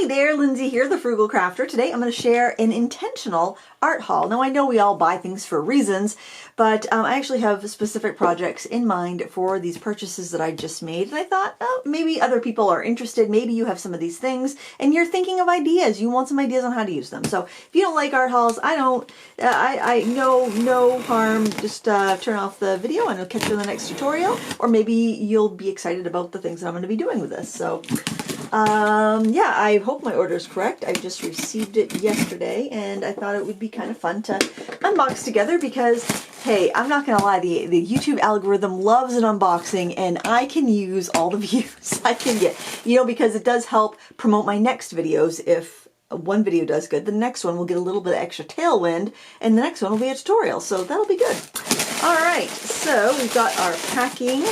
Hi there, Lindsay here, the Frugal Crafter. Today I'm going to share an intentional art haul. Now I know we all buy things for reasons, but I actually have specific projects in mind for these purchases that I just made. And I thought, oh, maybe other people are interested. Maybe you have some of these things and you're thinking of ideas. You want some ideas on how to use them. So if you don't like art hauls, no harm. Just turn off the video and I'll catch you in the next tutorial. Or maybe you'll be excited about the things that I'm going to be doing with this. So yeah, I hope my order is correct. I just received it yesterday and I thought it would be kind of fun to unbox together because, hey, I'm not gonna lie, the YouTube algorithm loves an unboxing and I can use all the views I can get, because it does help promote my next videos. If one video does good, the next one will get a little bit of extra tailwind and the next one will be a tutorial, so that'll be good. All right, so we've got our packing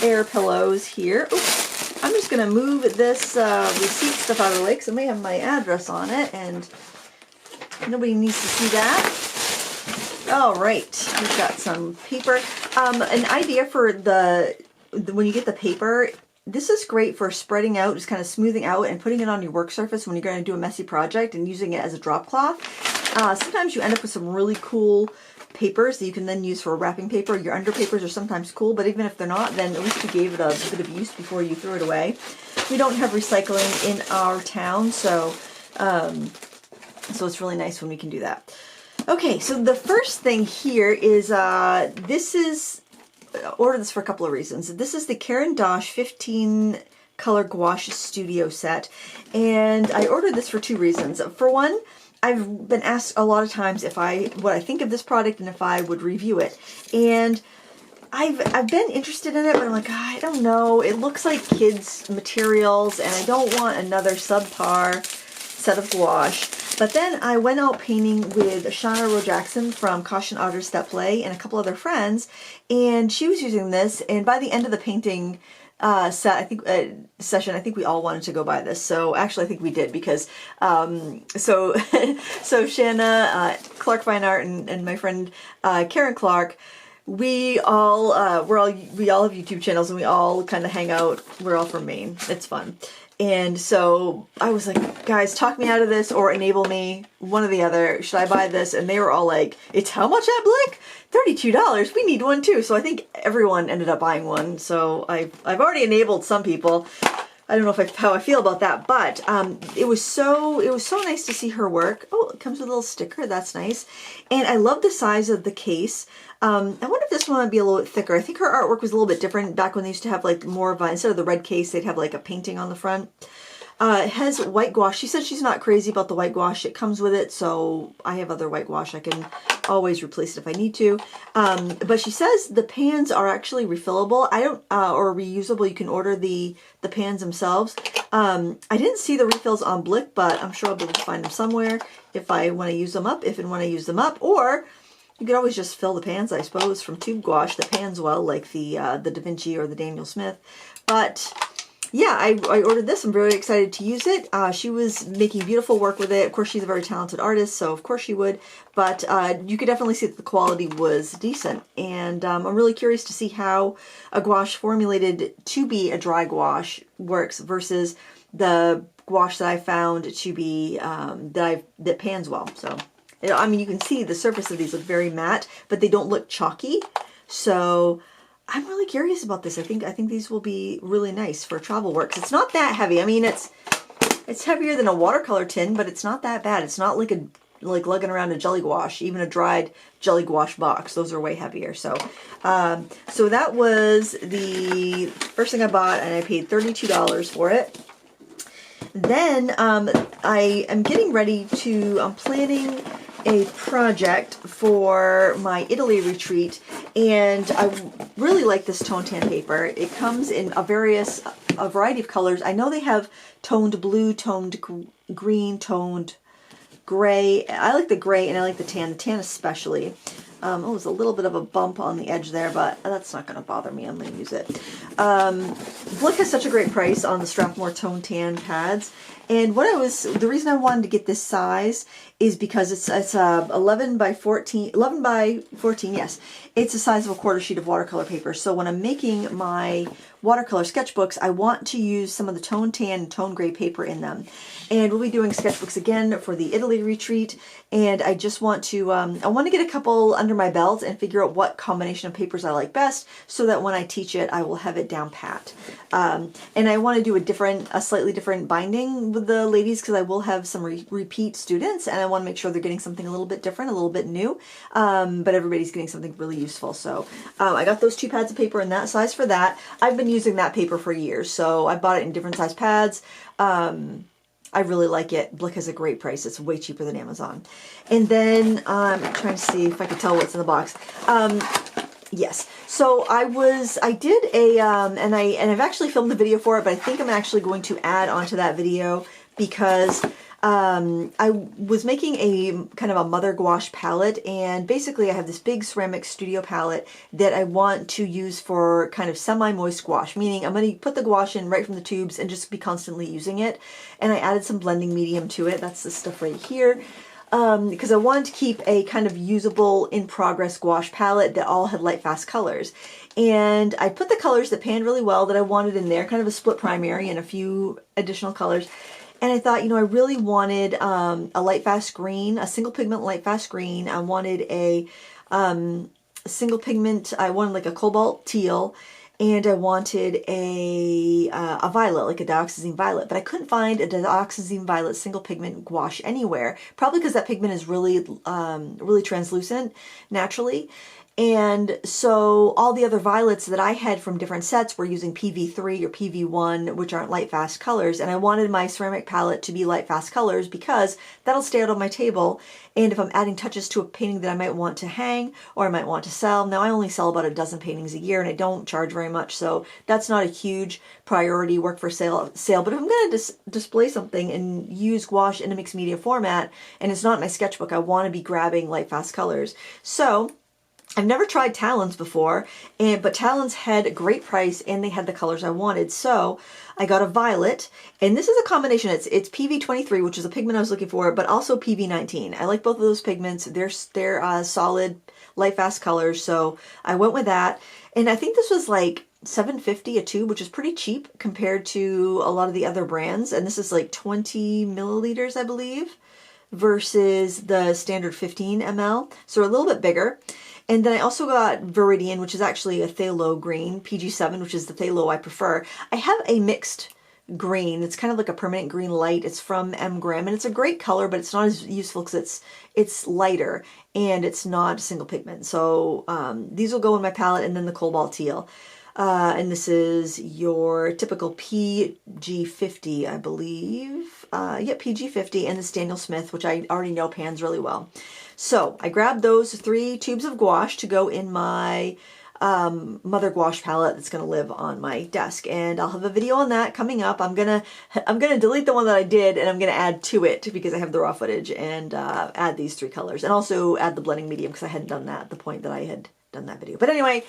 air pillows here. Oops. I'm just going to move this receipt stuff out of the way because it may have my address on it and nobody needs to see that. All right, we've got some paper. An idea for when you get the paper, this is great for spreading out, just kind of smoothing out and putting it on your work surface when you're going to do a messy project and using it as a drop cloth. Sometimes you end up with some really cool papers that you can then use for wrapping paper. Your under papers are sometimes cool, but even if they're not, then at least you gave it a bit of use before you threw it away. We don't have recycling in our town, so it's really nice when we can do that. Okay, so the first thing here is I ordered this for a couple of reasons. This is the Caran d'Ache 15 color gouache studio set, and I ordered this for two reasons. For one, I've been asked a lot of times what I think of this product and if I would review it. And I've been interested in it, but I'm like, I don't know. It looks like kids' materials and I don't want another subpar set of gouache. But then I went out painting with Shauna Rowe Jackson from Caution Otters That Play and a couple other friends, and she was using this, and by the end of the painting session, I think we all wanted to go buy this. So actually, I think we did because so Shanna, Clark Fine Art, and my friend Karen Clark, we all have YouTube channels and we all kind of hang out. We're all from Maine. It's fun. And so I was like, guys, talk me out of this or enable me, one or the other. Should I buy this? And they were all like, it's how much at Blick? $32. We need one too. So I think everyone ended up buying one. So I've already enabled some people. I don't know how I feel about that, but it was so nice to see her work. Oh, it comes with a little sticker. That's nice. And I love the size of the case. I wonder if this one would be a little bit thicker. I think her artwork was a little bit different back when they used to have like more of a, instead of the red case, they'd have like a painting on the front. It has white gouache. She says she's not crazy about the white gouache. It comes with it, so I have other white gouache. I can always replace it if I need to. But she says the pans are actually refillable. Or reusable. You can order the pans themselves. I didn't see the refills on Blick, but I'm sure I'll be able to find them somewhere if I want to use them up, if and when I use them up. Or you could always just fill the pans, I suppose, from tube gouache that pans well, like the Da Vinci or the Daniel Smith. But yeah, I ordered this. I'm very excited to use it. She was making beautiful work with it. Of course, she's a very talented artist, so of course she would. But you could definitely see that the quality was decent. And I'm really curious to see how a gouache formulated to be a dry gouache works versus the gouache that I found to be that pans well. So, I mean, you can see the surface of these look very matte, but they don't look chalky. So I'm really curious about this. I think these will be really nice for travel works. It's not that heavy. I mean, it's heavier than a watercolor tin, but it's not that bad. It's not like lugging around a jelly gouache, even a dried jelly gouache box. Those are way heavier. So, so that was the first thing I bought, and I paid $32 for it. Then I am getting ready to. I'm planning a project for my Italy retreat, and I really like this tone tan paper. It comes in a variety of colors. I know they have toned blue, toned green, toned gray. I like the gray and I like the tan especially. Oh, there's a little bit of a bump on the edge there, but that's not going to bother me. I'm going to use it. Blick has such a great price on the Strathmore Tone Tan pads, And the reason I wanted to get this size is because it's 11 by 14, yes. It's the size of a quarter sheet of watercolor paper. So when I'm making my watercolor sketchbooks, I want to use some of the tone tan and tone gray paper in them. And we'll be doing sketchbooks again for the Italy retreat. And I just want to, I want to get a couple under my belt and figure out what combination of papers I like best so that when I teach it, I will have it down pat. And I want to do a slightly different binding with the ladies because I will have some repeat students and I want to make sure they're getting something a little bit different, a little bit new, but everybody's getting something really useful. So I got those 2 pads of paper in that size for that. I've been using that paper for years, so I bought it in different size pads. I really like it. Blick has a great price. It's way cheaper than Amazon. And then I'm trying to see if I could tell what's in the box. Yes. So I did a, and I've actually filmed a video for it, but I think I'm actually going to add onto that video because I was making a kind of a mother gouache palette, and basically I have this big ceramic studio palette that I want to use for kind of semi-moist gouache, meaning I'm going to put the gouache in right from the tubes and just be constantly using it. And I added some blending medium to it. That's this stuff right here. Because I wanted to keep a kind of usable in-progress gouache palette that all had light fast colors. And I put the colors that panned really well that I wanted in there, kind of a split primary and a few additional colors. And I thought, I really wanted a light fast green, a single pigment light fast green. I wanted a single pigment, I wanted like a cobalt teal, and I wanted a violet, like a dioxazine violet. But I couldn't find a dioxazine violet single pigment gouache anywhere, probably because that pigment is really, really translucent naturally. And so all the other violets that I had from different sets were using PV3 or PV1, which aren't light fast colors. And I wanted my ceramic palette to be light fast colors because that'll stay out on my table. And if I'm adding touches to a painting that I might want to hang or I might want to sell, now I only sell about a dozen paintings a year and I don't charge very much. So that's not a huge priority work for sale. But if I'm going to display something and use gouache in a mixed media format and it's not in my sketchbook, I want to be grabbing light fast colors. So I've never tried Talons before, but Talons had a great price and they had the colors I wanted. So I got a violet, and this is a combination. It's PV23, which is a pigment I was looking for, but also PV19. I like both of those pigments. They're solid, light fast colors, so I went with that. And I think this was like $7.50 a tube, which is pretty cheap compared to a lot of the other brands. And this is like 20 milliliters, I believe, versus the standard 15 ml. So a little bit bigger. And then I also got Viridian, which is actually a phthalo green, PG7, which is the phthalo I prefer. I have a mixed green. It's kind of like a permanent green light. It's from M. Graham, and it's a great color, but it's not as useful because it's lighter and it's not a single pigment. So these will go in my palette, and then the cobalt teal. And this is your typical PG50, I believe. Yeah, PG50, and this Daniel Smith, which I already know pans really well. So I grabbed those 3 tubes of gouache to go in my mother gouache palette that's going to live on my desk, and I'll have a video on that coming up. I'm gonna delete the one that I did, and I'm gonna add to it because I have the raw footage, and add these 3 colors, and also add the blending medium because I hadn't done that at the point that I had done that video. But anyway,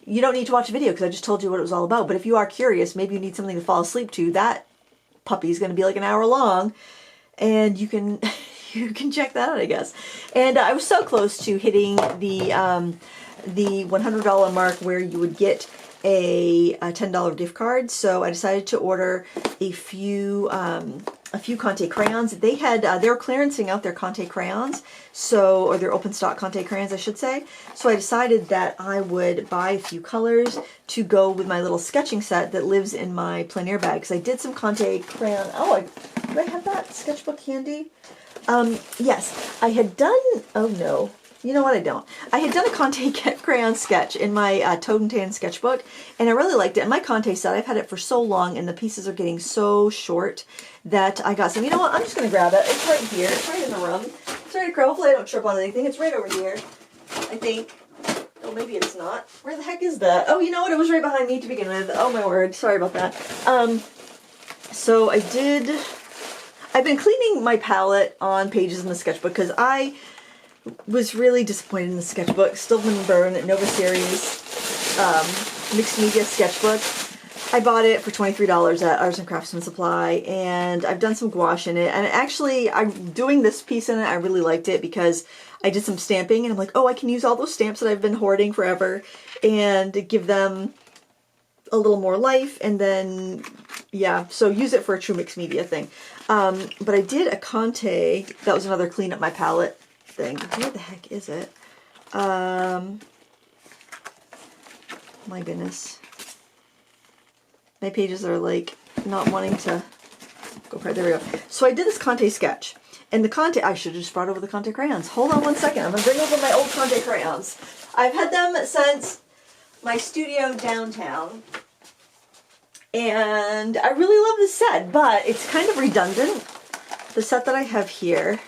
you don't need to watch the video because I just told you what it was all about. But if you are curious, maybe you need something to fall asleep to, that puppy is going to be like an hour long, and you can you can check that out, I guess. And I was so close to hitting the $100 mark where you would get a $10 gift card. So I decided to order a few Conte crayons. They had they were clearancing out their Conte crayons, or their open stock Conte crayons, I should say. So I decided that I would buy a few colors to go with my little sketching set that lives in my plein air bag. Because I did some Conte crayon. Oh, do I have that sketchbook handy? Yes, I had done. Oh no. You know what, I don't. I had done a Conte crayon sketch in my Toad and Tan sketchbook, and I really liked it. And my Conte set, I've had it for so long, and the pieces are getting so short that I got some. You know what, I'm just going to grab it. It's right here. It's right in the room. It's right across. Hopefully I don't trip on anything. It's right over here, I think. Oh, maybe it's not. Where the heck is that? Oh, you know what, it was right behind me to begin with. Oh, my word. Sorry about that. So I've been cleaning my palette on pages in the sketchbook because I was really disappointed in the sketchbook. Stillman & Byrne Nova Series mixed media sketchbook. I bought it for $23 at Arts and Craftsman Supply, and I've done some gouache in it. And actually, I'm doing this piece in it. I really liked it because I did some stamping, and I'm like, oh, I can use all those stamps that I've been hoarding forever and give them a little more life. And then, yeah, so use it for a true mixed media thing. But I did a Conte. That was another clean up my palette thing. Where the heck is it? My goodness. My pages are like not wanting to go right. There we go. So I did this Conte sketch. And the Conte, I should have just brought over the Conte crayons. Hold on one second. I'm going to bring over my old Conte crayons. I've had them since my studio downtown. And I really love this set, but it's kind of redundant. The set that I have here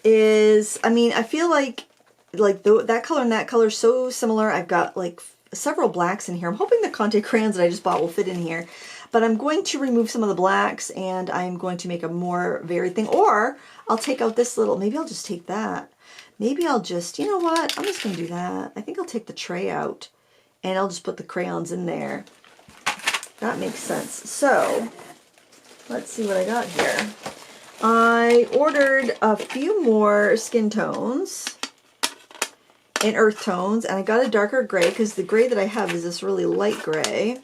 is, I mean, I feel like that color and that color are so similar. I've got like several blacks in here. I'm hoping the Conte crayons that I just bought will fit in here. But I'm going to remove some of the blacks, and I'm going to make a more varied thing. Or I'll take out this little, maybe I'll just take that. Maybe I'll just, you know what? I'm just going to do that. I think I'll take the tray out, and I'll just put the crayons in there. That makes sense. So, let's see what I got here. I ordered a few more skin tones and earth tones, and I got a darker gray because the gray that I have is this really light gray.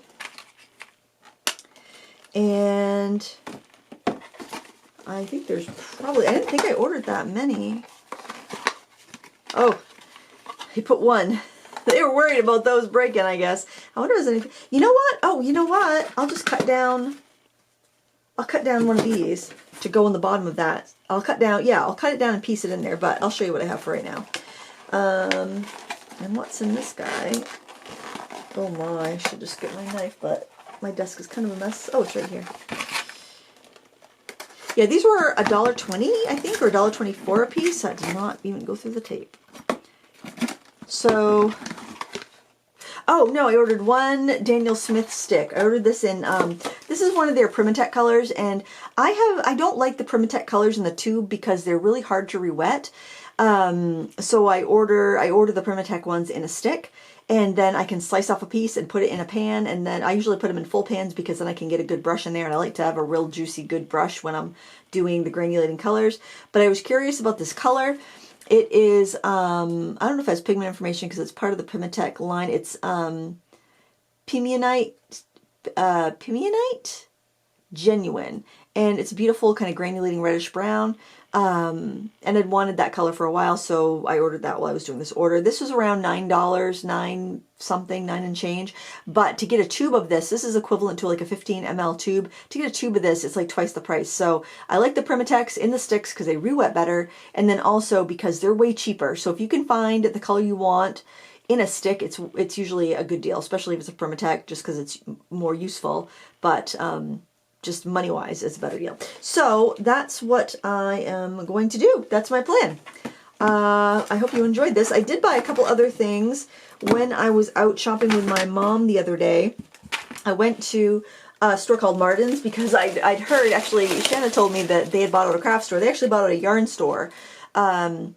And I think there's probably, I didn't think I ordered that many. Oh, he put one. They were worried about those breaking, I guess. I wonder if there's anything. You know what? Oh, you know what? I'll just cut down one of these to go in the bottom of that. I'll cut it down and piece it in there, but I'll show you what I have for right now. And what's in this guy? Oh my, I should just get my knife, but my desk is kind of a mess. Oh, it's right here. Yeah, these were $1.20, I think, or $1.24 a piece. That did not even go through the tape. So, oh no, I ordered one Daniel Smith stick. I ordered this in, this is one of their Primatech colors, and I don't like the Primatech colors in the tube because they're really hard to re-wet. So I order the Primatech ones in a stick, and then I can slice off a piece and put it in a pan, and then I usually put them in full pans because then I can get a good brush in there, and I like to have a real juicy good brush when I'm doing the granulating colors. But I was curious about this color. It is, I don't know if it has pigment information because it's part of the Primatech line. It's Pimeonite Genuine, and it's beautiful, kind of granulating reddish brown. And I'd wanted that color for a while, so I ordered that while I was doing this order. This was around $9, $9 and change. But to get a tube of this is equivalent to like a 15 ml tube. To get a tube of this, it's like twice the price. So I like the Primatechs in the sticks because they re-wet better, and then also because they're way cheaper. So if you can find the color you want in a stick, it's usually a good deal, especially if it's a Primatech, just because it's more useful. But just money-wise, it's a better deal. So that's what I am going to do. That's my plan. I hope you enjoyed this. I did buy a couple other things when I was out shopping with my mom the other day. I went to a store called Mardens because I'd heard, actually, Shanna told me that they had bought out a craft store. They actually bought out a yarn store. And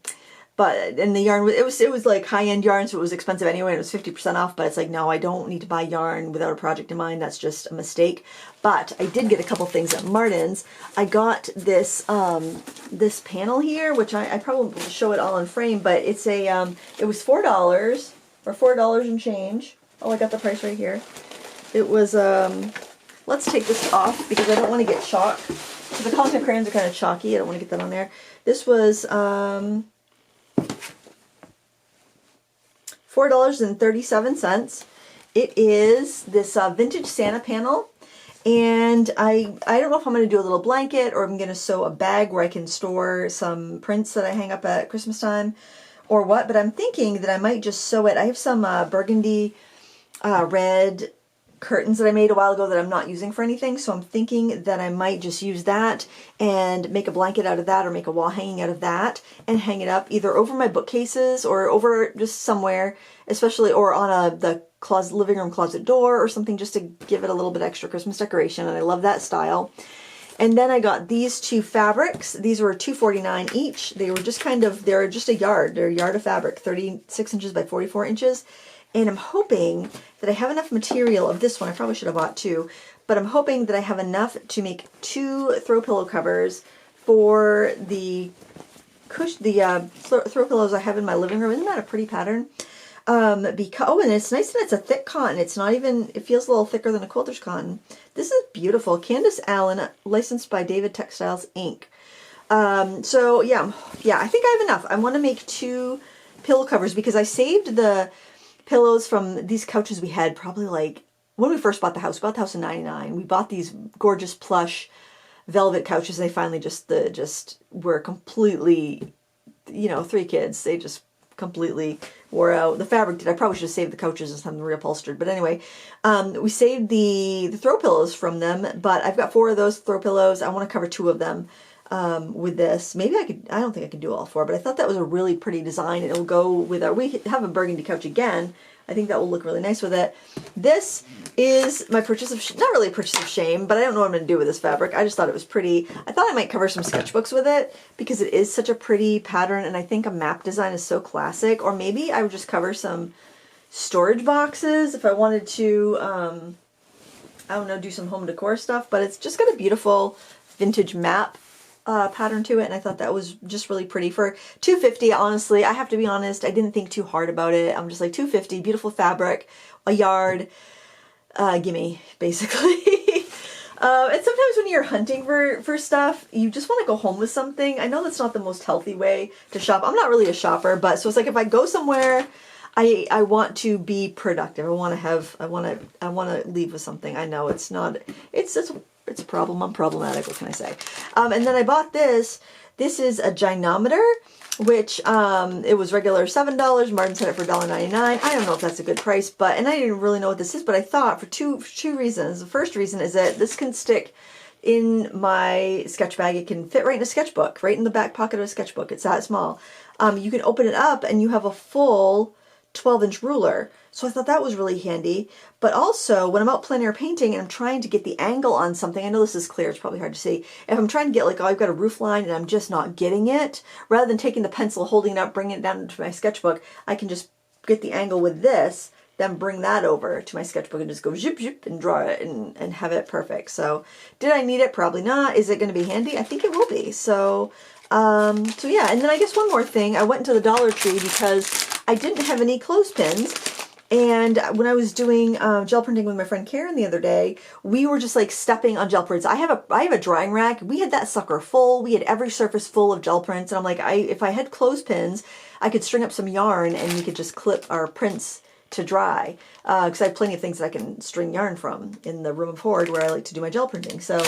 the yarn, it was like high-end yarn, so it was expensive anyway, and it was 50% off, but it's like, no, I don't need to buy yarn without a project in mind. That's just a mistake. But I did get a couple things at Mardens. I got this this panel here, which I probably will show it all in frame, but it's a, it was $4, or $4 and change. Oh, I got the price right here. It was, let's take this off, because I don't want to get chalk. The Conte crayons are kind of chalky. I don't want to get that on there. This was, $4.37. It is this vintage Santa panel, and I don't know if I'm going to do a little blanket or I'm going to sew a bag where I can store some prints that I hang up at Christmas time or what, but I'm thinking that I might just sew it. I have some burgundy red curtains that I made a while ago that I'm not using for anything, so I'm thinking that I might just use that and make a blanket out of that, or make a wall hanging out of that and hang it up either over my bookcases or over just somewhere, especially, or on the living room closet door or something, just to give it a little bit extra Christmas decoration. And I love that style. And then I got these two fabrics. These were $2.49 each. They were just they're just a yard. They're a yard of fabric, 36 inches by 44 inches. And I'm hoping that I have enough material of this one. I probably should have bought two, but I'm hoping that I have enough to make 2 throw pillow covers for the throw pillows I have in my living room. Isn't that a pretty pattern? Because, oh, and it's nice that it's a thick cotton. It's not even, it feels a little thicker than a quilter's cotton. This is beautiful. Candace Allen, licensed by David Textiles, Inc. So yeah, I think I have enough. I want to make 2 pillow covers because I saved the pillows from these couches we had probably like when we first bought the house. We bought the house in '99. We bought these gorgeous plush velvet couches. They finally just were completely, 3 kids. They just completely wore out. The fabric did. I probably should have saved the couches and some reupholstered. But anyway, we saved the throw pillows from them. But I've got 4 of those throw pillows. I want to cover 2 of them with this. Maybe I could. I don't think I can do all 4, but I thought that was a really pretty design. It'll go with our. We have a burgundy couch again. I think that will look really nice with it. This is my purchase of, not really a purchase of shame, but I don't know what I'm going to do with this fabric. I just thought it was pretty. I thought I might cover some sketchbooks with it because it is such a pretty pattern, and I think a map design is so classic. Or maybe I would just cover some storage boxes if I wanted to, I don't know, do some home decor stuff. But it's just got a beautiful vintage map pattern to it, and I thought that was just really pretty for $2.50. Honestly, I have to be honest, I didn't think too hard about it. I'm just like, $2.50, beautiful fabric, a yard, gimme, basically. And sometimes when you're hunting for stuff, you just want to go home with something. I know that's not the most healthy way to shop. I'm not really a shopper, but so it's like if I go somewhere, I want to be productive. I want to leave with something. I know it's not. It's a problem. I'm problematic. What can I say? And then I bought this. This is a gynometer, which it was regular $7. Mardens had it for $1.99. I don't know if that's a good price, and I didn't really know what this is, but I thought for two reasons. The first reason is that this can stick in my sketch bag. It can fit right in a sketchbook, right in the back pocket of a sketchbook. It's that small. You can open it up and you have a full 12-inch ruler. So I thought that was really handy. But also, when I'm out plein air painting and I'm trying to get the angle on something, I know this is clear, it's probably hard to see. If I'm trying to get, like, oh, I've got a roof line and I'm just not getting it, rather than taking the pencil, holding it up, bringing it down into my sketchbook, I can just get the angle with this, then bring that over to my sketchbook and just go zip, zip, and draw it and have it perfect. So, did I need it? Probably not. Is it going to be handy? I think it will be. So yeah, and then I guess one more thing. I went into the Dollar Tree because I didn't have any clothespins. And when I was doing gel printing with my friend Karen the other day, we were just like stepping on gel prints. I have a drying rack. We had that sucker full. We had every surface full of gel prints. And I'm like, if I had clothespins, I could string up some yarn and we could just clip our prints to dry. Because I have plenty of things that I can string yarn from in the room of hoard where I like to do my gel printing. So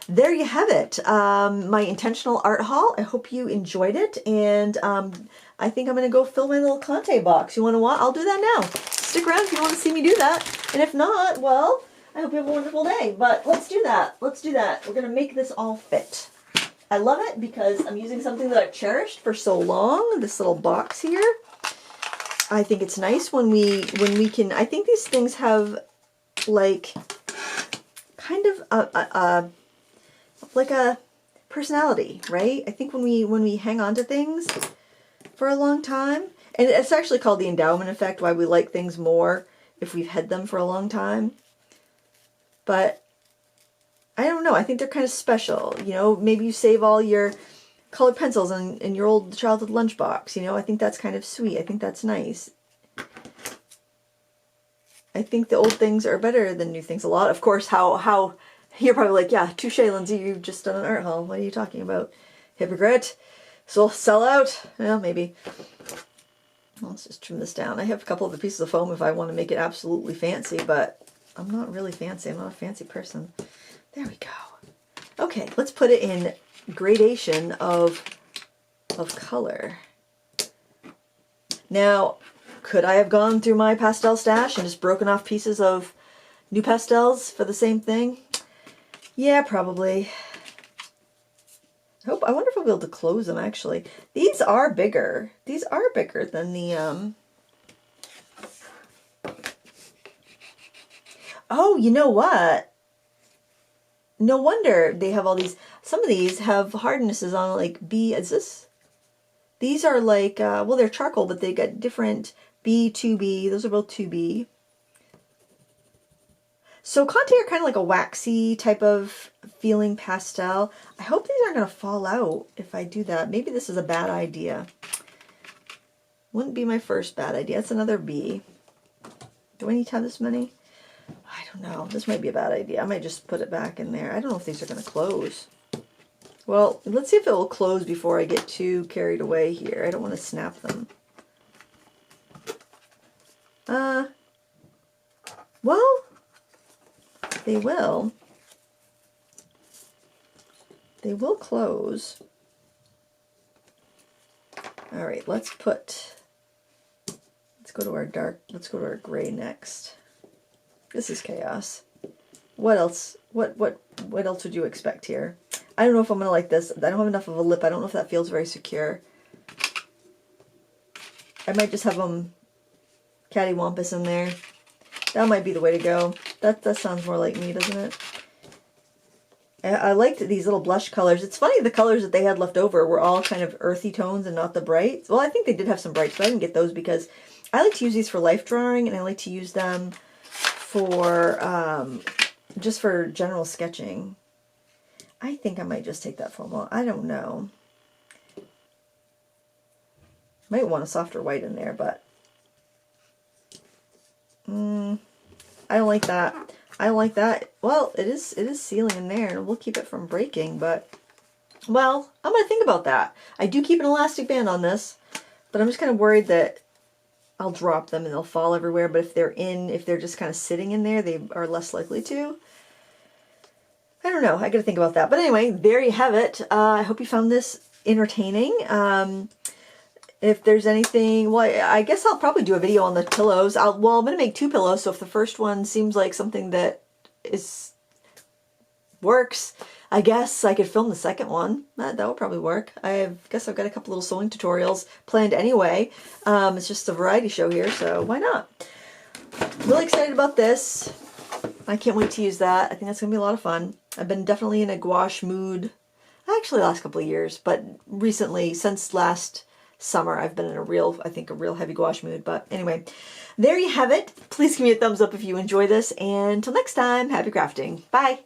there you have it. My intentional art haul. I hope you enjoyed it. And I think I'm going to go fill my little Conte box. You want to watch? I'll do that now. Stick around if you want to see me do that. And if not, well, I hope you have a wonderful day. But let's do that. Let's do that. We're going to make this all fit. I love it because I'm using something that I've cherished for so long. This little box here. I think it's nice when we can. I think these things have like kind of like a personality, right? I think when we hang on to things for a long time, and it's actually called the endowment effect, why we like things more if we've had them for a long time. But I don't know, I think they're kind of special. You know, maybe you save all your colored pencils in your old childhood lunchbox. You know, I think that's kind of sweet. I think that's nice. I think the old things are better than new things a lot. Of course, how you're probably like, yeah, touche, Lindsay, you've just done an art haul. What are you talking about? Hypocrite. So sell out? Well, maybe. Let's just trim this down. I have a couple of the pieces of foam if I want to make it absolutely fancy, but I'm not really fancy. I'm not a fancy person. There we go. Okay, let's put it in gradation of color. Now, could I have gone through my pastel stash and just broken off pieces of new pastels for the same thing? Yeah, probably. I wonder if I'll be able to close them, actually. These are bigger. These are bigger than the, Oh, you know what? No wonder they have all these. Some of these have hardnesses on, like, is this? These are like, well, they're charcoal, but they got different B, 2B. Those are both 2B. So Conte are kind of like a waxy type of feeling pastel. I hope these aren't going to fall out if I do that. Maybe this is a bad idea. Wouldn't be my first bad idea. It's another B. Do I need to have this many? I don't know. This might be a bad idea. I might just put it back in there. I don't know if these are going to close. Well, let's see if it will close before I get too carried away here. I don't want to snap them. Well, they will. They will close. All right, let's go to our gray next. This is chaos. What else? What else would you expect here? I don't know if I'm gonna like this. I don't have enough of a lip. I don't know if that feels very secure. I might just have them cattywampus in there. That might be the way to go. That sounds more like me, doesn't it? I liked these little blush colors. It's funny the colors that they had left over were all kind of earthy tones and not the brights. Well, I think they did have some brights, but I didn't get those because I like to use these for life drawing, and I like to use them for just for general sketching. I think I might just take that foam. I don't know. Might want a softer white in there, but I don't like that. I don't like that. Well, it is sealing in there, and we'll keep it from breaking, but, well, I'm going to think about that. I do keep an elastic band on this, but I'm just kind of worried that I'll drop them and they'll fall everywhere, but if they're just kind of sitting in there, they are less likely to. I don't know. I got to think about that. But anyway, there you have it. I hope you found this entertaining. If there's anything, well, I guess I'll probably do a video on the pillows. I'm going to make 2 pillows, so if the first one seems like something that works, I guess I could film the second one. That would probably work. I guess I've got a couple little sewing tutorials planned anyway. It's just a variety show here, so why not? Really excited about this. I can't wait to use that. I think that's going to be a lot of fun. I've been definitely in a gouache mood, actually the last couple of years, but recently, since last summer, I've been in I think a real heavy gouache mood. But anyway, there you have it. Please give me a thumbs up if you enjoy this, and until next time, happy crafting. Bye!